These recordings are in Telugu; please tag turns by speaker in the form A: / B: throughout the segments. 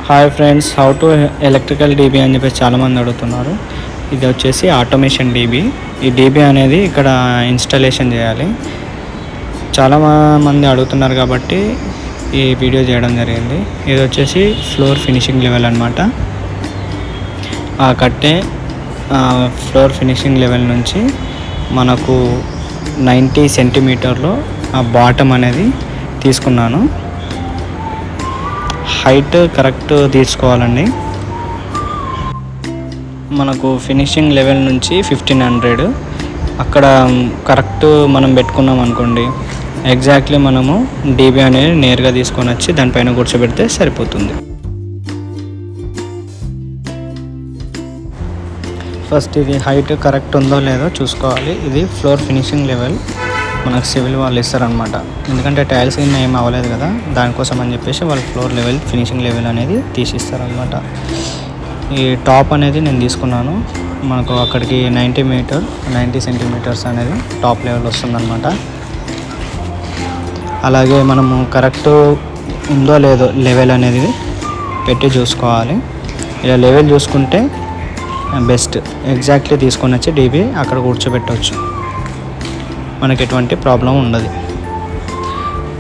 A: Hi friends, how to electrical DB అని చెప్పేసి చాలామంది అడుగుతున్నారు. ఇది వచ్చేసి ఆటోమేషన్ డీబీ. ఈ డీబీ అనేది ఇక్కడ ఇన్స్టాలేషన్ చేయాలి. చాలా మంది అడుగుతున్నారు కాబట్టి ఈ వీడియో చేయడం జరిగింది. ఇది వచ్చేసి ఫ్లోర్ ఫినిషింగ్ లెవెల్ అనమాట. ఆ కట్టే ఫ్లోర్ ఫినిషింగ్ లెవెల్ నుంచి మనకు 90 సెంటీమీటర్లో ఆ బాటమ్ అనేది తీసుకున్నాను. హైట్ కరెక్ట్ తీసుకోవాలండి. మనకు ఫినిషింగ్ లెవెల్ నుంచి 1500 అక్కడ కరెక్ట్ మనం పెట్టుకున్నాం అనుకోండి, ఎగ్జాక్ట్లీ మనము డీబీ అనేది నేరుగా తీసుకొని వచ్చి దానిపైన కూర్చోబెడితే సరిపోతుంది. ఫస్ట్ ఇది హైట్ కరెక్ట్ ఉందో లేదో చూసుకోవాలి. ఇది ఫ్లోర్ ఫినిషింగ్ లెవెల్ మనకు సివిల్ వాళ్ళు ఇస్తారనమాట. ఎందుకంటే టైల్స్ కింద ఏం అవ్వలేదు కదా, దానికోసం అని చెప్పేసి వాళ్ళు ఫ్లోర్ లెవెల్ ఫినిషింగ్ లెవెల్ అనేది తీసిస్తారనమాట. ఈ టాప్ అనేది నేను తీసుకున్నాను. మనకు అక్కడికి 90 సెంటీమీటర్స్ అనేది టాప్ లెవెల్ వస్తుందన్నమాట. అలాగే మనము కరెక్ట్ ఉందో లేదో లెవెల్ అనేది పెట్టి చూసుకోవాలి. ఇలా లెవెల్ చూసుకుంటే బెస్ట్. ఎగ్జాక్ట్లీ తీసుకొని వచ్చి డీబీ అక్కడ కూర్చోబెట్టవచ్చు, మనకి ఎటువంటి ప్రాబ్లం ఉండదు.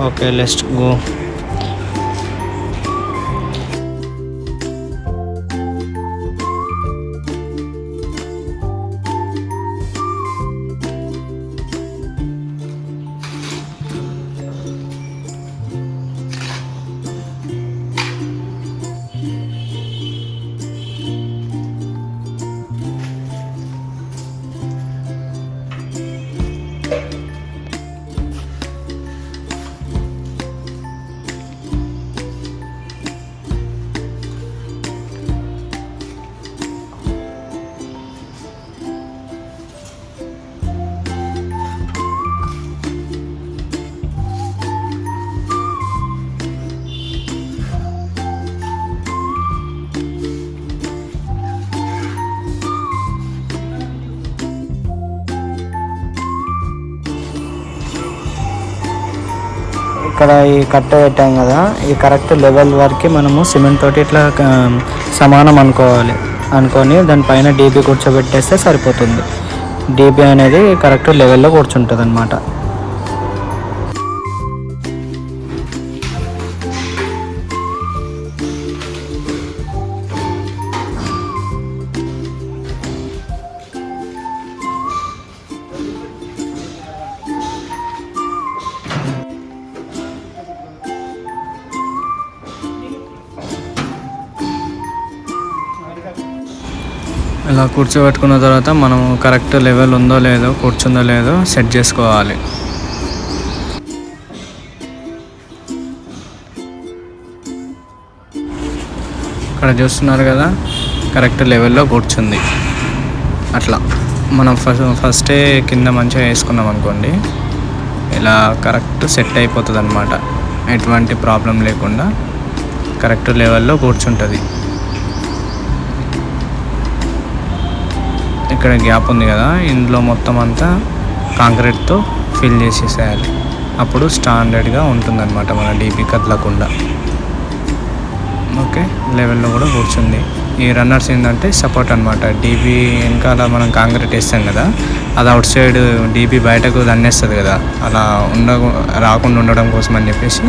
A: Okay, let's go. ఇక్కడ ఈ కట్ట పెట్టాం కదా, ఈ కరెక్ట్ లెవెల్ వరకు మనము సిమెంట్ తోటి ఇట్లా సమానం అనుకొని దానిపైన డీబీ కూర్చోబెట్టేస్తే సరిపోతుంది. డీబీ అనేది కరెక్ట్ లెవెల్లో కూర్చుంటుంది అన్నమాట. ఇలా కూర్చోబెట్టుకున్న తర్వాత మనం కరెక్ట్ లెవెల్ ఉందో లేదో, కూర్చుందో లేదో సెట్ చేసుకోవాలి. ఇక్కడ చూస్తున్నారు కదా, కరెక్ట్ లెవెల్లో కూర్చుంది. అట్లా మనం ఫస్టే కింద మంచిగా వేసుకున్నాం అనుకోండి, ఇలా కరెక్ట్ సెట్ అయిపోతుంది అన్నమాట. ఎటువంటి ప్రాబ్లం లేకుండా కరెక్ట్ లెవెల్లో కూర్చుంటుంది. ఇక్కడ గ్యాప్ ఉంది కదా, ఇందులో మొత్తం అంతా కాంక్రీట్తో ఫిల్ చేసేసేయాలి. అప్పుడు స్టాండర్డ్గా ఉంటుందన్నమాట మన డీబీ కదలకుండా. ఓకే, లెవెల్లో కూడా కూర్చుంది. ఈ రన్నర్స్ ఏంటంటే సపోర్ట్ అనమాట. డీబీ వెనకాల మనం కాంక్రీట్ వేస్తాం కదా, అది అవుట్ సైడ్ డీబీ బయటకు దన్నేస్తుంది కదా, అలా రాకుండా ఉండడం కోసం అని చెప్పేసి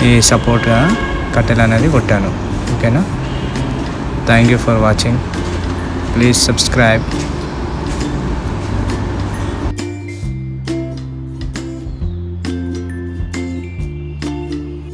A: ఈ సపోర్ట్గా కట్టెలు అనేది కొట్టాను. ఓకేనా, thank you for watching. Please subscribe.